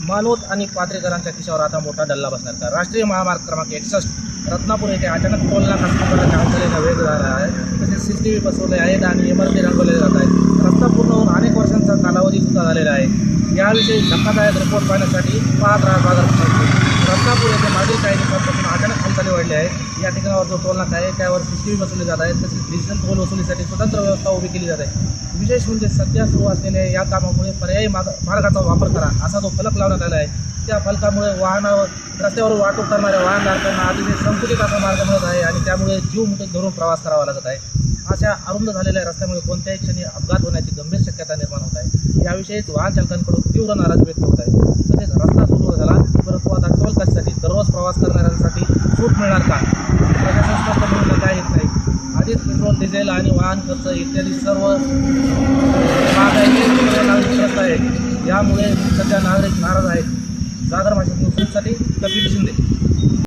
मानवत आणि पात्रेकरांच्या खिशावर आता मोठा डल्ला बसणार का? राष्ट्रीय महामार्ग क्रमांक 61 रत्नापूर येथे अचानक टोल नाका सुरू करण्याच्या हालचालींना वेग झाला आहे. तसेच CCTV बसवले आहेत आणि इमारती रंगवले जात आहेत. रस्ता पूर्ण होऊन अनेक वर्षांचा कालावधी सुद्धा झालेला आहे. याविषयी धक्कादायक रिपोर्ट पाहण्यासाठी पाहत राहा बाजार. रत्नापूर येथे मागील काही दिवसांपासून अचानक हालचाली वाढली आहे. या ठिकाणावर जो टोल नाका आहे त्यावर CCTV बसवले जात आहेत. तसेच डिजिटल टोल वसुलीसाठी स्वतंत्र व्यवस्था उभी केली जात आहे. विशेष म्हणजे सध्या सुरू असलेल्या या कामामुळे पर्यायी मार्गाचा वापर करा असा जो फलक लावण्यात आला आहे. त्या फलकामुळे रस्त्यावर वाहतूक करणाऱ्या वाहनधारकांना अतिशय संकुचित असा मार्ग मिळत आहे आणि त्यामुळे जीव मुठीत धरून प्रवास करावा लागत आहे. अशा अरुंद झालेल्या रस्त्यामुळे कोणत्याही क्षणी अपघात होण्याची गंभीर शक्यता निर्माण होत आहे. याविषयीच वाहन चालकांकडून तीव्र नाराजी व्यक्त होत आहे. तसेच रस्ता सुरू झाला परंतु आता टोल कशासाठी दररोज प्रवास करणाऱ्यांसाठी सूट मिळणार का? प्रशासन स्पष्ट म्हणून काय येत नाही. आधीच पेट्रोल, डिझेल आणि वाहन खर्च इत्यादी सर्व महागाईचे आहे. यामुळे सध्या नागरिक नाराज आहेत. जागर भाषेतून कपिल शिंदे.